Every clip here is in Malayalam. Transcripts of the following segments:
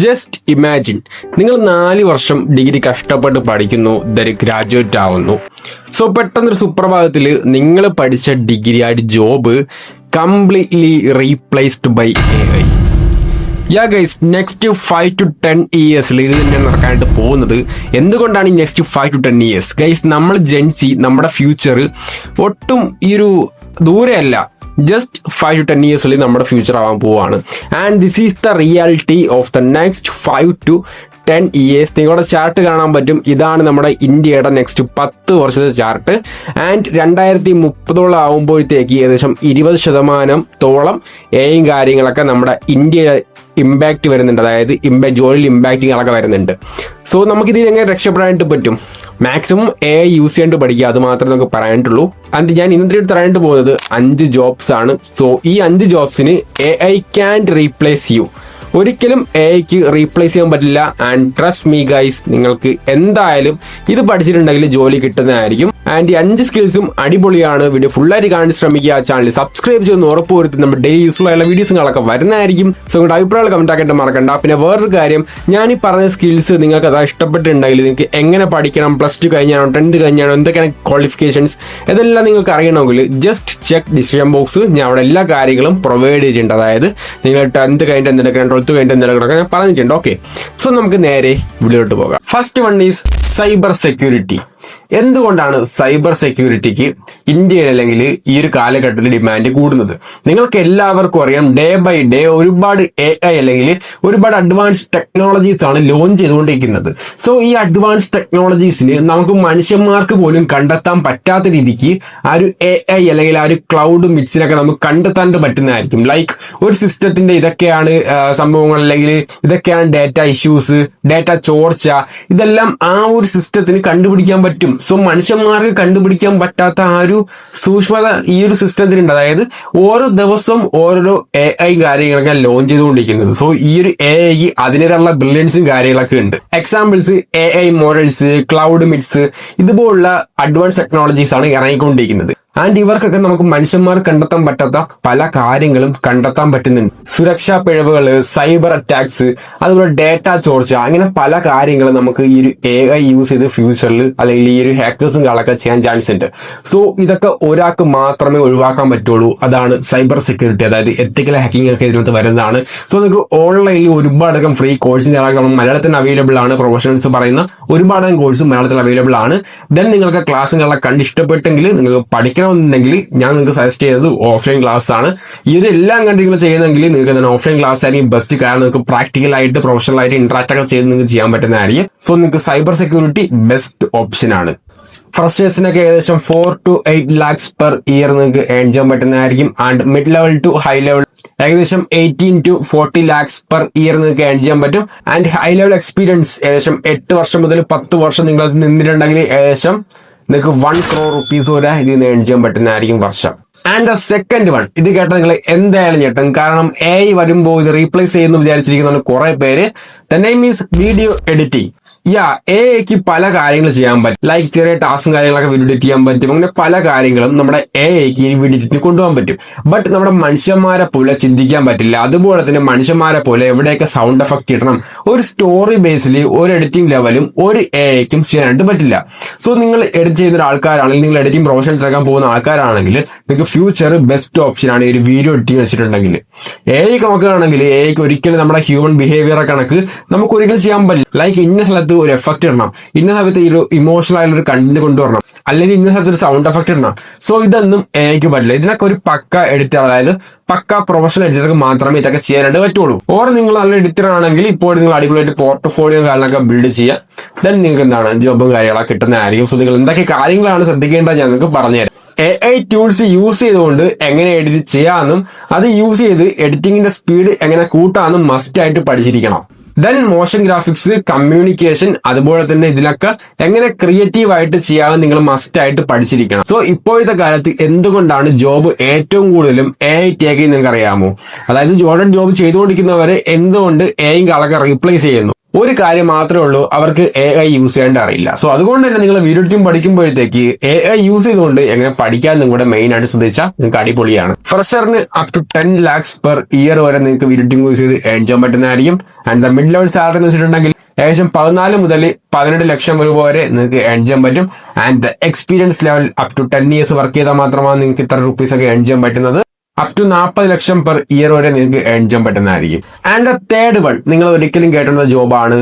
ജസ്റ്റ് ഇമാജിൻ, നിങ്ങൾ 4 വർഷം ഡിഗ്രി കഷ്ടപ്പെട്ട് പഠിക്കുന്നു, ഗ്രാജുവേറ്റ് ആവുന്നു. സോ പെട്ടെന്നൊരു സുപ്രഭാതത്തിൽ നിങ്ങൾ പഠിച്ച ഡിഗ്രി ആയിട്ട് job completely replaced by AI. Ya guys, next 5 to 10 ഇയേഴ്സിൽ ഇത് തന്നെ നടക്കാനായിട്ട് പോകുന്നത്. എന്തുകൊണ്ടാണ് ഈ നെക്സ്റ്റ് 5 to 10 ഇയേഴ്സ്? ഗൈസ്, നമ്മൾ ജെൻസി, നമ്മുടെ ഫ്യൂച്ചർ ഒട്ടും ഈ ഒരു ദൂരെയല്ല, ജസ്റ്റ് 5 to 10 ഇയേഴ്സിൽ നമ്മുടെ ഫ്യൂച്ചർ ആവാൻ പോവാണ്. And this is the reality of the next 5 to 10 years. നിങ്ങളുടെ ചാർട്ട് കാണാൻ പറ്റും. ഇതാണ് നമ്മുടെ ഇന്ത്യയുടെ നെക്സ്റ്റ് 10 വർഷത്തെ ചാർട്ട്. ആൻഡ് 2030 ആകുമ്പോഴത്തേക്ക് ഏകദേശം 20% എയും കാര്യങ്ങളൊക്കെ നമ്മുടെ ഇന്ത്യയിലെ ഇമ്പാക്റ്റ് വരുന്നുണ്ട്. അതായത് ജോലിയിൽ ഇമ്പാക്റ്റിങ്ങളൊക്കെ വരുന്നുണ്ട്. സോ നമുക്കിത് എങ്ങനെ രക്ഷപ്പെടാനായിട്ട് പറ്റും? മാക്സിമം AI യൂസ് ചെയ്യാണ്ട് പഠിക്കുക, അത് മാത്രമേ നമുക്ക് പറയാനായിട്ടുള്ളൂ. ആൻഡ് ഞാൻ ഇന്നത്തെ തരാനായിട്ട് പോകുന്നത് 5 ജോബ്സ് ആണ്. സോ ഈ 5 ജോബ്സിന് AI ക്യാൻ റീപ്ലേസ് യു. ഒരിക്കലും AIക്ക് റീപ്ലേസ് ചെയ്യാൻ പറ്റില്ല. ആൻഡ് ട്രസ്റ്റ് മീ ഗൈസ്, നിങ്ങൾക്ക് എന്തായാലും ഇത് പഠിച്ചിട്ടുണ്ടെങ്കിൽ ജോലി കിട്ടുന്നതായിരിക്കും. ആൻഡ് ഈ 5 സ്കിൽസും അടിപൊളിയാണ്. വീഡിയോ ഫുള്ളായിട്ട് കാണാൻ ശ്രമിക്കുക. ചാനൽ സബ്സ്ക്രൈബ് ചെയ്യുന്ന ഉറപ്പുവരുത്തി നമ്മുടെ ഡെയിലി യൂസ്ഫുൾ ആയുള്ള വീഡിയോസുകളൊക്കെ വരുന്നതായിരിക്കും. സോ നിങ്ങളുടെ അഭിപ്രായങ്ങൾ കമന്റ് ആക്കിയിട്ട് മറക്കണ്ട. പിന്നെ വേറൊരു കാര്യം, ഞാൻ ഈ പറഞ്ഞ സ്കിൽസ് നിങ്ങൾക്ക് അത് ഇഷ്ടപ്പെട്ടിട്ടുണ്ടെങ്കിൽ നിങ്ങൾക്ക് എങ്ങനെ പഠിക്കണം, +2 കഴിഞ്ഞാണോ 10th കഴിഞ്ഞാണോ, എന്തൊക്കെയാണ് ക്വാളിഫിക്കേഷൻസ്, ഇതെല്ലാം നിങ്ങൾക്ക് അറിയണമെങ്കിൽ ജസ്റ്റ് ചെക്ക് ഡിസ്ക്രിപ്ഷൻ ബോക്സ്. ഞാൻ അവിടെ എല്ലാ കാര്യങ്ങളും പ്രൊവൈഡ് ചെയ്തിട്ടുണ്ട്. അതായത് നിങ്ങൾ 10th കഴിഞ്ഞിട്ട് എന്തെടുക്കണം, 12th കഴിഞ്ഞിട്ട് എന്തെടുക്കണം ഞാൻ പറഞ്ഞിട്ടുണ്ട്. ഓക്കെ, സോ നമുക്ക് നേരെ വീഡിയോട്ട് പോകാം. First one is cyber security. എന്തുകൊണ്ടാണ് സൈബർ സെക്യൂരിറ്റിക്ക് ഇന്ത്യയിൽ അല്ലെങ്കിൽ ഈ ഒരു കാലഘട്ടത്തിൽ ഡിമാൻഡ് കൂടുന്നത്? നിങ്ങൾക്ക് എല്ലാവർക്കും അറിയാം, ഡേ ബൈ ഡേ ഒരുപാട് AI അല്ലെങ്കിൽ ഒരുപാട് അഡ്വാൻസ് ടെക്നോളജീസ് ആണ് ലോഞ്ച് ചെയ്തുകൊണ്ടിരിക്കുന്നത്. സോ ഈ അഡ്വാൻസ് ടെക്നോളജീസിന് നമുക്ക് മനുഷ്യന്മാർക്ക് പോലും കണ്ടെത്താൻ പറ്റാത്ത രീതിക്ക് ആ ഒരു AI അല്ലെങ്കിൽ ആ ഒരു ക്ലൗഡ് മിക്സിനൊക്കെ നമുക്ക് കണ്ടെത്താൻ പറ്റുന്നതായിരിക്കും. ലൈക്ക് ഒരു സിസ്റ്റത്തിന്റെ ഇതൊക്കെയാണ് സംഭവങ്ങൾ, അല്ലെങ്കിൽ ഇതൊക്കെയാണ് ഡാറ്റ ഇഷ്യൂസ്, ഡാറ്റ ചോർച്ച, ഇതെല്ലാം ആ ഒരു സിസ്റ്റത്തിന് കണ്ടുപിടിക്കാൻ പറ്റും. സോ മനുഷ്യന്മാർക്ക് കണ്ടുപിടിക്കാൻ പറ്റാത്ത ആ ഒരു സൂക്ഷ്മത ഈ ഒരു സിസ്റ്റത്തിനുണ്ട്. അതായത് ഓരോ ദിവസവും ഓരോരോ AI കാര്യങ്ങളൊക്കെ ലോഞ്ച് ചെയ്തുകൊണ്ടിരിക്കുന്നത്. സോ ഈ ഒരു AI അതിനേതായുള്ള ബ്രില്യൻസും കാര്യങ്ങളൊക്കെ ഉണ്ട്. Examples AI models, cloud midst, ഇതുപോലുള്ള അഡ്വാൻസ് ടെക്നോളജീസ് ആണ് ഇറങ്ങിക്കൊണ്ടിരിക്കുന്നത്. ആൻഡ് ഇവർക്കൊക്കെ നമുക്ക് മനുഷ്യന്മാർ കണ്ടെത്താൻ പറ്റാത്ത പല കാര്യങ്ങളും കണ്ടെത്താൻ പറ്റുന്നുണ്ട്. സുരക്ഷാ പിഴവുകൾ, സൈബർ അറ്റാക്സ്, അതുപോലെ ഡേറ്റ ചോർച്ച, അങ്ങനെ പല കാര്യങ്ങളും നമുക്ക് ഈ ഒരു AI യൂസ് ചെയ്ത് ഫ്യൂച്ചറിൽ അല്ലെങ്കിൽ ഈ ഒരു ഹാക്കേഴ്സും കളൊക്കെ ചെയ്യാൻ ചാൻസ് ഉണ്ട്. സോ ഇതൊക്കെ ഒരാൾക്ക് മാത്രമേ ഒഴിവാക്കാൻ പറ്റുള്ളൂ. അതാണ് സൈബർ സെക്യൂരിറ്റി. അതായത് എത്തിക്കൽ ഹാക്കിംഗ് ഒക്കെ ഇതിനകത്ത് വരുന്നതാണ്. സോ നിങ്ങൾക്ക് ഓൺലൈനിൽ ഒരുപാടകം ഫ്രീ കോഴ്സിന് മലയാളത്തിൽ അവൈലബിൾ ആണ്. പ്രൊഫഷണൽസ് പറയുന്ന ഒരുപാടകം കോഴ്സ് മലയാളത്തിൽ അവൈലബിൾ ആണ്. ദെൻ നിങ്ങൾക്ക് ക്ലാസ്സുകളൊക്കെ കണ്ട് ഇഷ്ടപ്പെട്ടെങ്കിൽ നിങ്ങൾക്ക് പഠിക്കണമെന്നുണ്ടെങ്കിൽ ഞാൻ നിങ്ങൾക്ക് സജസ്റ്റ് ചെയ്യുന്നത് ഓഫ്ലൈൻ ക്ലാസ് ആണ്. ഈ ഒരു എല്ലാം കണ്ട് നിങ്ങൾ ചെയ്യുന്നെങ്കിൽ നിങ്ങൾക്ക് തന്നെ ഓഫ്ലൈൻ ക്ലാസ് ആയിരിക്കും ബെസ്റ്റ്. കാരണം നിങ്ങൾക്ക് പ്രാക്ടിക്കലായിട്ട് പ്രൊഫഷണലായിട്ട് ഇന്ററാക്ട് ഒക്കെ ചെയ്ത് നിങ്ങൾക്ക് ചെയ്യാൻ പറ്റുന്നതായിരിക്കും. സോ നിങ്ങൾക്ക് സൈബർ സെക്യൂരിറ്റി ബെസ്റ്റ് ഓപ്ഷൻ ആണ്. ഫ്രഷേഴ്സിനൊക്കെ ഏകദേശം 4 to 8 lakhs per year നിങ്ങൾക്ക് ഏൺ ചെയ്യാൻ പറ്റുന്നതായിരിക്കും. And mid level to high level ഏകദേശം 18 to 40 lakhs per year നിങ്ങൾക്ക് ഏൺ ചെയ്യാൻ പറ്റും. ആൻഡ് ഹൈ ലെവൽ എക്സ്പീരിയൻസ് ഏകദേശം 8 വർഷം മുതൽ 10 വർഷം നിങ്ങൾ അത് നിന്നിട്ടുണ്ടെങ്കിൽ ഏകദേശം നിങ്ങൾക്ക് 1 crore rupees വരെ ഇതിൽ നിന്ന് ഏൺ ചെയ്യാൻ പറ്റുന്നതായിരിക്കും വർഷം. ആൻഡ് ദ സെക്കൻഡ് വൺ, ഇത് കേട്ട നിങ്ങൾ എന്തായാലും ഞെട്ടും. കാരണം AI വരുമ്പോൾ ഇത് റീപ്ലേസ് ചെയ്യുന്നു വിചാരിച്ചിരിക്കുന്ന കുറെ പേര്. The name is video editing. AIക്ക് പല കാര്യങ്ങൾ ചെയ്യാൻ പറ്റും. ലൈക്ക് ചെറിയ ടാസ്കും കാര്യങ്ങളൊക്കെ വീഡിയോ എഡിറ്റ് ചെയ്യാൻ പറ്റും. അങ്ങനെ പല കാര്യങ്ങളും നമ്മുടെ AIക്ക് ഈ വീഡിയോ എഡിറ്റിന് കൊണ്ടുപോകാൻ പറ്റും. ബട്ട് നമ്മുടെ മനുഷ്യന്മാരെ പോലെ ചിന്തിക്കാൻ പറ്റില്ല. അതുപോലെ തന്നെ മനുഷ്യന്മാരെ പോലെ എവിടെയൊക്കെ സൗണ്ട് എഫക്റ്റ് ഇടണം, ഒരു സ്റ്റോറി ബേസിൽ ഒരു എഡിറ്റിംഗ് ലെവലും ഒരു AIക്കും ചെയ്യാനായിട്ട് പറ്റില്ല. സോ നിങ്ങൾ എഡിറ്റ് ചെയ്യുന്ന ആൾക്കാരാണെങ്കിൽ, നിങ്ങൾ എഡിറ്റിംഗ് പ്രൊഫഷണൽ ഇറക്കാൻ പോകുന്ന ആൾക്കാരാണെങ്കിൽ നിങ്ങൾക്ക് ഫ്യൂച്ചർ ബെസ്റ്റ് ഓപ്ഷൻ ആണ് ഈ ഒരു വീഡിയോ എഡിറ്റിംഗ് വെച്ചിട്ടുണ്ടെങ്കിൽ. AIക്ക് നോക്കുകയാണെങ്കിൽ AIക്ക് ഒരിക്കലും നമ്മുടെ ഹ്യൂമൻ ബിഹേവിയർ കണക്ക് നമുക്ക് ഒരിക്കലും ചെയ്യാൻ പറ്റില്ല. ലൈക്ക് ഇന്ന സ്ഥലത്ത് ഒരു എഫക്റ്റ് ഇടണം, ഇന്ന സമയത്ത് ഈ ഒരു ഇമോഷണൽ ആയിട്ടുള്ള ഒരു കണ്ടന്റ് കൊണ്ടുവരണം, അല്ലെങ്കിൽ ഇന്ന സ്ഥലത്ത് ഒരു സൗണ്ട് എഫക്റ്റ് ഇടണം. സോ ഇതൊന്നും AIക്ക് പറ്റില്ല. ഇതിനൊക്കെ ഒരു പക്ക എഡിറ്റർ, അതായത് പക്ക പ്രൊഫഷണൽ എഡിറ്റർക്ക് മാത്രമേ ഇതൊക്കെ ചെയ്യാനായിട്ട് പറ്റുള്ളൂ. ഓർ നിങ്ങൾ നല്ല എഡിറ്റർ ആണെങ്കിൽ ഇപ്പോൾ നിങ്ങൾ അടിപൊളിയായിട്ട് പോർട്ട്ഫോളിയോ കാര്യങ്ങളൊക്കെ ബിൽഡ് ചെയ്യാം. ദെൻ നിങ്ങൾക്ക് എന്താണ് ജോബും കാര്യങ്ങളൊക്കെ കിട്ടുന്നതായിരിക്കും. സോ നിങ്ങൾ എന്തൊക്കെ കാര്യങ്ങളാണ് ശ്രദ്ധിക്കേണ്ടത് ഞാൻ നിങ്ങൾക്ക് പറഞ്ഞുതരാം. AI ടൂൾസ് യൂസ് ചെയ്തുകൊണ്ട് എങ്ങനെ എഡിറ്റ് ചെയ്യാമെന്നും അത് യൂസ് ചെയ്ത് എഡിറ്റിംഗിന്റെ സ്പീഡ് എങ്ങനെ കൂട്ടാമെന്നും മസ്റ്റ് ആയിട്ട് പഠിച്ചിരിക്കണം. ദെൻ മോഷൻ ഗ്രാഫിക്സ്, കമ്മ്യൂണിക്കേഷൻ, അതുപോലെ തന്നെ ഇതിലൊക്കെ എങ്ങനെ ക്രിയേറ്റീവ് ആയിട്ട് ചെയ്യാമെന്ന് നിങ്ങൾ മസ്റ്റ് ആയിട്ട് പഠിച്ചിരിക്കണം. സോ ഇപ്പോഴത്തെ കാലത്ത് എന്തുകൊണ്ടാണ് ജോബ് ഏറ്റവും കൂടുതലും AI ടേക്ക് നിങ്ങൾക്ക് അറിയാമോ? അതായത് ജോബ് ചെയ്തുകൊണ്ടിരിക്കുന്നവരെ എന്തുകൊണ്ട് AI കളൊക്കെ റീപ്ലേസ് ചെയ്യുന്നു? ഒരു കാര്യം മാത്രമേ ഉള്ളൂ, അവർക്ക് AI യൂസ് ചെയ്യാണ്ട് അറിയില്ല. സോ അതുകൊണ്ട് തന്നെ നിങ്ങൾ വീഡിയോ എഡിറ്റിംഗ് പഠിക്കുമ്പോഴത്തേക്ക് AI യൂസ് ചെയ്തുകൊണ്ട് എങ്ങനെ പഠിക്കാൻ നിങ്ങളുടെ മെയിൻ ആയിട്ട് ശ്രദ്ധിച്ചാൽ നിങ്ങൾക്ക് അടിപൊളിയാണ്. ഫ്രഷറിന് up to 10 lakhs per year വരെ നിങ്ങൾക്ക് വീഡിയോ എഡിറ്റിംഗ് യൂസ് ചെയ്ത് ഏൺ ചെയ്യാൻ പറ്റുന്നതായിരിക്കും. And the mid level salary എന്ന് വെച്ചിട്ടുണ്ടെങ്കിൽ ഏകദേശം 14 മുതൽ 18 ലക്ഷം രൂപ വരെ നിങ്ങൾക്ക് ഏൺ ചെയ്യാൻ പറ്റും. And the experience level up to 10 years work ചെയ്താൽ മാത്രമാണ് നിങ്ങൾക്ക് ഇത്ര റുപ്പീസ് ഒക്കെ ഏൺ ചെയ്യാൻ പറ്റുന്നത്. Up to 40 lakh per year വരെ നിങ്ങൾക്ക് ഏൺ ചെയ്യാൻ പറ്റുന്നതായിരിക്കും. ആൻഡ് ദ തേർഡ് വൺ നിങ്ങൾ ഒരിക്കലും കേട്ടുന്ന ജോബാണ്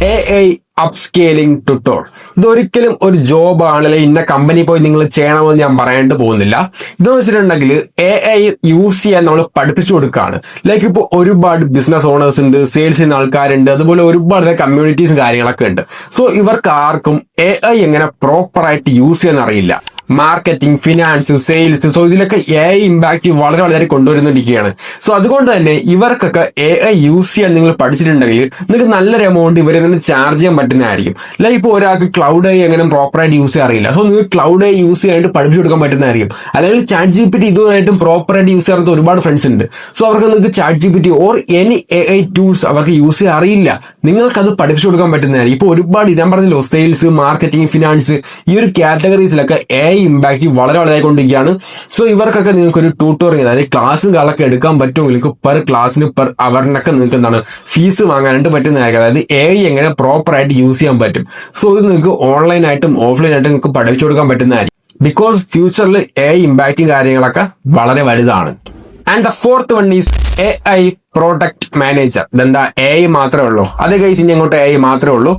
AI അപ്സ്കെയിലിംഗ് ട്യൂട്ടോർ. ഇതൊരിക്കലും ഒരു ജോബാണ്, അല്ലെങ്കിൽ ഇന്ന കമ്പനി പോയി നിങ്ങൾ ചെയ്യണമെന്ന് ഞാൻ പറയാണ്ട് പോകുന്നില്ല. ഇതെന്ന് വെച്ചിട്ടുണ്ടെങ്കിൽ AI യൂസ് ചെയ്യാൻ നമ്മൾ പഠിപ്പിച്ചു കൊടുക്കുകയാണ്. ലൈക്ക് ഇപ്പോൾ ഒരുപാട് ബിസിനസ് ഓണേഴ്സ് ഉണ്ട്, സെയിൽസ് ചെയ്യുന്ന ആൾക്കാരുണ്ട്, അതുപോലെ ഒരുപാട് കമ്മ്യൂണിറ്റീസ് കാര്യങ്ങളൊക്കെ ഉണ്ട്. സോ ഇവർക്ക് ആർക്കും AI എങ്ങനെ പ്രോപ്പറായിട്ട് യൂസ് ചെയ്യാൻ അറിയില്ല. മാർക്കറ്റിംഗ്, ഫിനാൻസ്, സെയിൽസ്, സോ ഇതിലൊക്കെ AI ഇമ്പാക്ട് വളരെ വളരെ കൊണ്ടുവരുന്നിരിക്കുകയാണ്. സോ അതുകൊണ്ട് തന്നെ ഇവർക്കൊക്കെ AI യൂസ് ചെയ്യാൻ നിങ്ങൾ പഠിച്ചിട്ടുണ്ടെങ്കിൽ നിങ്ങൾക്ക് നല്ലൊരു എമൗണ്ട് ഇവരെ നിന്ന് ചാർജ് ചെയ്യാൻ പറ്റുന്നതായിരിക്കും. ലൈക്ക് ഇപ്പോൾ ഒരാൾക്ക് ക്ലൗഡ് AI എങ്ങനെ പ്രോപ്പറായിട്ട് യൂസ് ചെയ്യാൻ അറിയില്ല, സോ നിങ്ങൾക്ക് ക്ലൗഡ് AI യൂസ് ചെയ്യാനായിട്ട് പഠിപ്പിച്ചു കൊടുക്കാൻ പറ്റുന്നതായിരിക്കും. അല്ലെങ്കിൽ ChatGPT ഇതുവരെയായിട്ടും പ്രോപ്പറായിട്ട് യൂസ് ചെയ്യാത്ത ഒരുപാട് ഫ്രണ്ട്സ് ഉണ്ട്. സോ അവർക്ക് നിങ്ങൾക്ക് ChatGPT or any AI tools അവർക്ക് യൂസ് ചെയ്യാൻ അറിയില്ല, നിങ്ങൾക്കത് പഠിപ്പിച്ചു കൊടുക്കാൻ പറ്റുന്നതായിരിക്കും. ഇപ്പോൾ ഒരുപാട് ഞാൻ പറഞ്ഞല്ലോ, സെയിൽസ്, മാർക്കറ്റിംഗ്, ഫിനാൻസ്, ഈ ഒരു കാറ്റഗറീസിലൊക്കെ AI ഇമ്പാക്ട് വളരെ വളരെ കൊണ്ടിരിക്കുകയാണ്. സോ ഇവർക്കൊക്കെ നിങ്ങൾക്ക് ഒരു ട്യൂട്ടോറിങ്, അതായത് ക്ലാസ്സും കാലൊക്കെ എടുക്കാൻ പറ്റുമെങ്കിൽ നിങ്ങൾക്ക് പെർ ക്ലാസ്സിന് പെർ അവറിനൊക്കെ നിങ്ങൾക്ക് എന്താണ് ഫീസ് വാങ്ങാനായിട്ട് പറ്റുന്നതായിരിക്കും. അതായത് AI എങ്ങനെ പ്രോപ്പറായിട്ട് യൂസ് ചെയ്യാൻ പറ്റും. സോ ഇത് നിങ്ങൾക്ക് ഓൺലൈനായിട്ടും ഓഫ്ലൈനായിട്ടും നിങ്ങൾക്ക് പഠിപ്പിച്ചു കൊടുക്കാൻ പറ്റുന്നതായിരിക്കും. ബിക്കോസ് ഫ്യൂച്ചറിൽ AI ഇമ്പാക്റ്റും കാര്യങ്ങളൊക്കെ വളരെ വലുതാണ്. And the fourth one is AI product manager. ഇതെന്താ AI മാത്രമേ ഉള്ളൂ? അതേ കൈസ് ഇനി അങ്ങോട്ട് AI മാത്രമേ ഉള്ളൂ.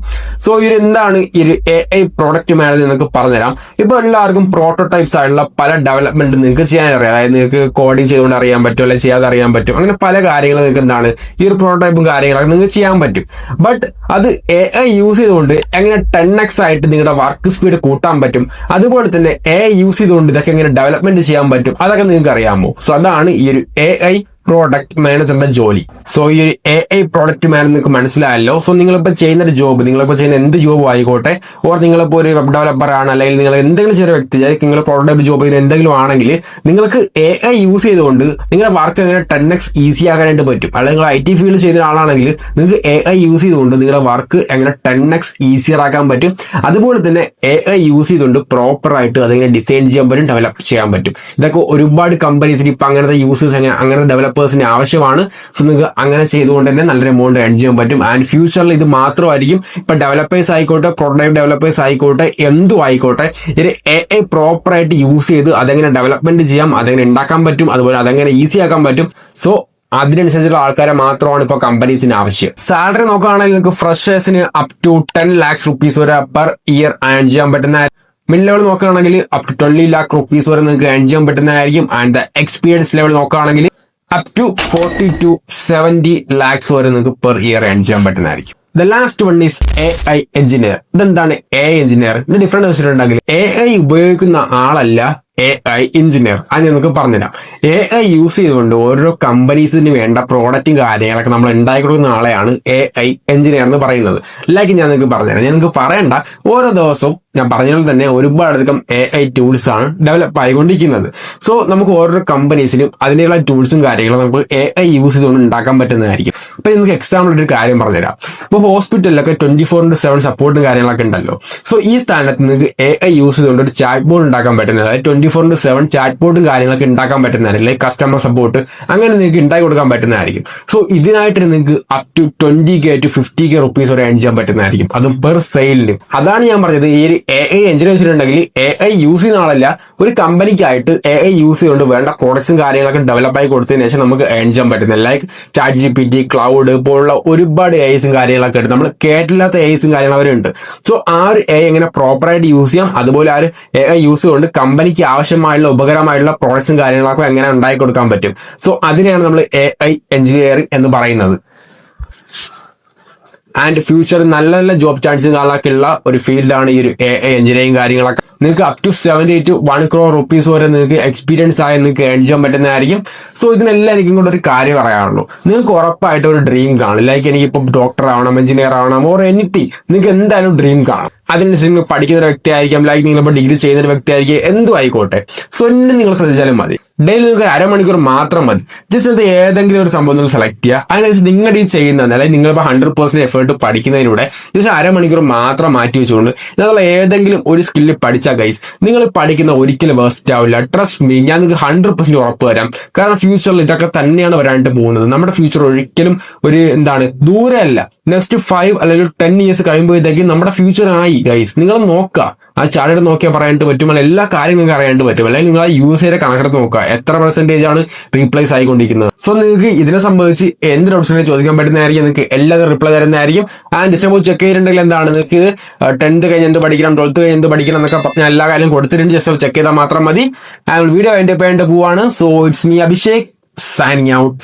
സോ ഇത് എന്താണ് ഈ ഒരു AI പ്രോഡക്റ്റ് മാനേജർ നിങ്ങൾക്ക് പറഞ്ഞുതരാം. ഇപ്പൊ എല്ലാവർക്കും പ്രോട്ടോടൈപ്സ് ആയിട്ടുള്ള പല ഡെവലപ്മെന്റ് നിങ്ങൾക്ക് ചെയ്യാൻ അറിയാം. അതായത് നിങ്ങൾക്ക് കോഡിങ് ചെയ്തുകൊണ്ട് അറിയാൻ പറ്റും, അല്ലെങ്കിൽ ചെയ്യാതെ അറിയാൻ പറ്റും. അങ്ങനെ പല കാര്യങ്ങളും നിങ്ങൾക്ക് എന്താണ് ഈ ഒരു പ്രോട്ടോടൈപ്പും കാര്യങ്ങളൊക്കെ നിങ്ങൾക്ക് ചെയ്യാൻ പറ്റും. ബട്ട് അത് AI യൂസ് ചെയ്തുകൊണ്ട് എങ്ങനെ 10x ആയിട്ട് നിങ്ങളുടെ വർക്ക് സ്പീഡ് കൂട്ടാൻ പറ്റും, അതുപോലെ തന്നെ AI യൂസ് ചെയ്തുകൊണ്ട് ഇതൊക്കെ എങ്ങനെ ഡെവലപ്മെന്റ് ചെയ്യാൻ പറ്റും, അതൊക്കെ നിങ്ങൾക്ക് അറിയാമോ? സോ അതാണ് ഈ ഒരു AI പ്രോഡക്റ്റ് മാനേജറിന്റെ ജോലി. സോ ഈ ഒരു AI പ്രോഡക്റ്റ് മാനേജർ നിങ്ങൾക്ക് മനസ്സിലായല്ലോ. സോ നിങ്ങളിപ്പോൾ ചെയ്യുന്ന ഒരു ജോബ്, നിങ്ങളിപ്പോൾ ചെയ്യുന്ന എന്ത് ജോബ് ആയിക്കോട്ടെ, ഓർ നിങ്ങളിപ്പോൾ ഒരു വെബ് ഡെവലപ്പർ ആണ്, അല്ലെങ്കിൽ നിങ്ങൾ എന്തെങ്കിലും ചെറിയ വ്യക്തി, നിങ്ങൾ പ്രോട്ടോടൈപ്പ് ജോബ് ചെയ്യുന്ന എന്തെങ്കിലും ആണെങ്കിൽ നിങ്ങൾക്ക് AI യൂസ് ചെയ്തുകൊണ്ട് നിങ്ങളുടെ വർക്ക് എങ്ങനെ 10x ഈസി ആക്കാനായിട്ട് പറ്റും. അല്ലെങ്കിൽ നിങ്ങൾ IT ഫീൽഡ് ചെയ്ത ആളാണെങ്കിൽ നിങ്ങൾക്ക് AI യൂസ് ചെയ്തുകൊണ്ട് നിങ്ങളുടെ വർക്ക് എങ്ങനെ 10x ഈസിയർ ആക്കാൻ പറ്റും. അതുപോലെ തന്നെ AI യൂസ് ചെയ്തുകൊണ്ട് പ്രോപ്പറായിട്ട് അതെങ്ങനെ ഡിസൈൻ ചെയ്യാൻ പറ്റും, ഡെവലപ്പ് ചെയ്യാൻ പറ്റും. ഇതൊക്കെ ഒരുപാട് കമ്പനീസിന് ഇപ്പം അങ്ങനത്തെ യൂസേഴ്സ് അങ്ങനെ ഡെവലപ്പേഴ്സിന് ആവശ്യമാണ്. സോ നിങ്ങൾക്ക് അങ്ങനെ ചെയ്തുകൊണ്ട് തന്നെ നല്ലൊരു എമൗണ്ട് ഏൺ ചെയ്യാൻ പറ്റും. ആൻഡ് ഫ്യൂച്ചറിൽ ഇത് മാത്രമായിരിക്കും. ഇപ്പൊ ഡെവലപ്പേഴ്സ് ആയിക്കോട്ടെ, പ്രോട്ടോടൈപ്പ് ഡെവലപ്പേഴ്സ് ആയിക്കോട്ടെ, എന്തും ആയിക്കോട്ടെ, ഇത് AI പ്രോപ്പറായിട്ട് യൂസ് ചെയ്ത് അതെങ്ങനെ ഡെവലപ്മെന്റ് ചെയ്യാം, അതെങ്ങനെ ഉണ്ടാക്കാൻ പറ്റും, അതുപോലെ അതെങ്ങനെ ഈസി ആക്കാൻ പറ്റും. സോ അതിനനുസരിച്ചുള്ള ആൾക്കാരെ മാത്രമാണ് ഇപ്പോൾ കമ്പനീസിന് ആവശ്യം. സാലറി നോക്കുകയാണെങ്കിൽ നിങ്ങൾക്ക് ഫ്രഷേഴ്സിന് അപ് ടു 10 lakhs rupees വരെ പെർ ഇയർ ഏൺ ചെയ്യാൻ പറ്റുന്ന, മിഡ് ലെവൽ നോക്കുകയാണെങ്കിൽ അപ് ടു 20 lakh rupees വരെ നിങ്ങൾക്ക് ഏൺ ചെയ്യാൻ പറ്റുന്നതായിരിക്കും. ആൻഡ് ദ എക്സ്പീരിയൻസ് ലെവൽ നോക്കുകയാണെങ്കിൽ അപ് ടു 40 to 70 lakhs വരെ നിങ്ങൾക്ക് പെർ ഇയർ ഏൺ ചെയ്യാൻ പറ്റുന്നതായിരിക്കും. The last one is AI engineer. ഇതെന്താണ് AI എഞ്ചിനീയർ? ഇതിന്റെ ഡിഫറൻസ് വെച്ചിട്ടുണ്ടെങ്കിൽ AI ഉപയോഗിക്കുന്ന ആളല്ല AI എഞ്ചിനീയർ. അത് നമുക്ക് പറഞ്ഞുതരാം. AI യൂസ് ചെയ്തുകൊണ്ട് ഓരോ കമ്പനീസിന് വേണ്ട പ്രോഡക്റ്റും കാര്യങ്ങളൊക്കെ നമ്മൾ ഉണ്ടാക്കി കൊടുക്കുന്ന ആളെയാണ് AI എഞ്ചിനീയർ എന്ന് പറയുന്നത്. ലൈക്ക് ഞാൻ നിങ്ങൾക്ക് പറഞ്ഞുതരാം. ഞാൻ നിങ്ങൾക്ക് പറയണ്ട, ഓരോ ദിവസവും ഞാൻ പറഞ്ഞാൽ തന്നെ ഒരുപാടധികം AI ടൂൾസ് ആണ് ഡെവലപ്പ് ആയിക്കൊണ്ടിരിക്കുന്നത്. സോ നമുക്ക് ഓരോ കമ്പനീസിനും അതിനുള്ള ടൂൾസും കാര്യങ്ങളും നമുക്ക് AI യൂസ് ചെയ്തുകൊണ്ട് ഉണ്ടാക്കാൻ പറ്റുന്നതായിരിക്കും. ഇപ്പൊ നിങ്ങൾക്ക് എക്സാമ്പിൾ ഒരു കാര്യം പറഞ്ഞുതരാം. ഇപ്പോൾ ഹോസ്പിറ്റലിലൊക്കെ 24/7 സപ്പോർട്ടും കാര്യങ്ങളൊക്കെ ഉണ്ടല്ലോ. സോ ഈ സ്ഥാനത്ത് നിങ്ങൾക്ക് AI യൂസ് ചെയ്തുകൊണ്ട് ഒരു ചാറ്റ് ബോർഡ് ഉണ്ടാക്കാൻ പറ്റുന്നത്, അതായത് 24/7 ചാറ്റ് ബോർഡും കാര്യങ്ങളൊക്കെ ഉണ്ടാക്കാൻ പറ്റുന്നതായിരിക്കും. ലൈക്ക് കസ്റ്റമർ സപ്പോർട്ട് അങ്ങനെ നിങ്ങൾക്ക് ഉണ്ടാക്കി കൊടുക്കാൻ പറ്റുന്നതായിരിക്കും. സോ ഇതിനായിട്ട് നിങ്ങൾക്ക് up to 20K to 50K rupees വരെ ഏൺ ചെയ്യാൻ പറ്റുന്നതായിരിക്കും, അതും പെർ സെയിലിന്. അതാണ് ഞാൻ പറഞ്ഞത്, ഈ ഒരു AI എഞ്ചിനീയർ വെച്ചിട്ടുണ്ടെങ്കിൽ AI യൂസ് ചെയ്യുന്ന ആളല്ല, ഒരു കമ്പനിക്കായിട്ട് AI യൂസ് ചെയ്തുകൊണ്ട് വേണ്ട പ്രോഡക്ട്സും കാര്യങ്ങളൊക്കെ ഡെവലപ്പ് ആയി കൊടുത്തതിന് ശേഷം നമുക്ക് ഏൺ ചെയ്യാൻ പറ്റുന്നത്. ലൈക്ക് ChatGPT, ക്ലൗഡ് പോലുള്ള ഒരുപാട് AIസും കാര്യങ്ങളൊക്കെ ഉണ്ട്. നമ്മൾ കേട്ടില്ലാത്ത AIസും കാര്യങ്ങൾ അവരുണ്ട്. സോ ആ ഒരു AI എങ്ങനെ പ്രോപ്പറായിട്ട് യൂസ് ചെയ്യാം, അതുപോലെ ആ ഒരു AI യൂസ് കൊണ്ട് കമ്പനിക്ക് ആവശ്യമായുള്ള ഉപകരമായുള്ള പ്രോഡക്ട്സും കാര്യങ്ങളൊക്കെ എങ്ങനെ ഉണ്ടാക്കി കൊടുക്കാൻ പറ്റും. സോ അതിനെയാണ് നമ്മൾ AI എഞ്ചിനീയറിംഗ് എന്ന് പറയുന്നത്. ആൻഡ് ഫ്യൂച്ചറിൽ നല്ല നല്ല ജോബ് ചാൻസും കാര്യങ്ങളൊക്കെ ഉള്ള ഒരു ഫീൽഡാണ് ഈ ഒരു AI എഞ്ചിനീയറിംഗ് കാര്യങ്ങളൊക്കെ. നിങ്ങൾക്ക് up to 70 to 1 crore rupees വരെ നിങ്ങൾക്ക് എക്സ്പീരിയൻസ് ആയി നിങ്ങൾക്ക് ഏൺ ചെയ്യാൻ പറ്റുന്നതായിരിക്കും. സോ ഇതിനെല്ലാം എനിക്കും കൂടെ ഒരു കാര്യം പറയാനുള്ളൂ, നിങ്ങൾക്ക് ഉറപ്പായിട്ട് ഒരു ഡ്രീം കാണും. ലൈക്ക് എനിക്കിപ്പോൾ ഡോക്ടർ ആവണം, എഞ്ചിനീയർ ആവണം, ഓർ എനിത്തിങ്, നിങ്ങൾക്ക് എന്തായാലും ഡ്രീം കാണും. അതിനനുസരിച്ച് നിങ്ങൾ പഠിക്കുന്ന ഒരു വ്യക്തി ആയിരിക്കാം, ലൈക്ക് നിങ്ങളിപ്പോൾ ഡിഗ്രി ചെയ്യുന്ന ഒരു വ്യക്തി ആയിരിക്കും, എന്തും ആയിക്കോട്ടെ. സോ എന്നെ നിങ്ങൾ ശ്രദ്ധിച്ചാലും മതി. ഡെയിലി നിങ്ങൾക്ക് അരമണിക്കൂർ മാത്രം മതി. ജസ്റ്റ് അത് ഏതെങ്കിലും ഒരു സംഭവം നിങ്ങൾ സെലക്ട് ചെയ്യുക. അതിനനുസരിച്ച് നിങ്ങളുടെ ഈ ചെയ്യുന്നത്, അല്ലെങ്കിൽ നിങ്ങളിപ്പോൾ 100% എഫേർട്ട് പഠിക്കുന്നതിലൂടെ ജസ്റ്റ് അരമണിക്കൂർ മാത്രം മാറ്റി വെച്ചുകൊണ്ട് നിങ്ങളുടെ ഏതെങ്കിലും ഒരു സ്കില്ല് പഠിച്ചാൽ ഗൈസ് നിങ്ങൾ പഠിക്കുന്ന ഒരിക്കലും വേസ്റ്റ് ആവില്ല. ട്രസ്റ്റ് മീ, ഞാൻ നിങ്ങൾക്ക് 100% ഉറപ്പ് തരാം. കാരണം ഫ്യൂച്ചറിൽ ഇതൊക്കെ തന്നെയാണ് വരാനായിട്ട് പോകുന്നത്. നമ്മുടെ ഫ്യൂച്ചർ ഒരിക്കലും ഒരു ദൂരമല്ല. നെക്സ്റ്റ് 5 അല്ലെങ്കിൽ 10 ഇയേഴ്സ് കഴിയുമ്പോഴത്തേക്കും നമ്മുടെ ഫ്യൂച്ചർ ആയി ഗൈസ്. നിങ്ങൾ നോക്കുക, ആ ചാർട്ട് നോക്കിയാൽ പറയാനായിട്ട് പറ്റും, അല്ലെങ്കിൽ എല്ലാ കാര്യങ്ങളും അറിയാനായിട്ട് പറ്റും. അല്ലെങ്കിൽ നിങ്ങൾ ആ യൂസറെ കണക്കെടുത്ത് നോക്കുക, എത്ര പെർസെന്റേജ് ആണ് റീപ്ലേസ് ആയിക്കൊണ്ടിരിക്കുന്നത്. സോ നിങ്ങൾക്ക് ഇതിനെ സംബന്ധിച്ച് എന്ത് ഡൗട്ട്സിനെ ചോദിക്കാൻ പറ്റുന്നതായിരിക്കും, നിങ്ങൾക്ക് എല്ലാവരും റിപ്ലൈ തരുന്നതായിരിക്കും. ആൻഡ് ഇഷ്ടംപോലെ ചെക്ക് ചെയ്തിട്ടുണ്ടെങ്കിൽ നിങ്ങൾക്ക് 10th കഴിഞ്ഞ് എന്ത് പഠിക്കണം, 12th കഴിഞ്ഞ് എന്ത് പഠിക്കണം എന്നൊക്കെ ഞാൻ എല്ലാ കാര്യം കൊടുത്തിട്ടുണ്ട്. ജസ്റ്റ് ചെക്ക് ചെയ്താൽ മാത്രം മതി. വീഡിയോ അതിന്റെ പോവാണ്. So it's me Abhishek signing out.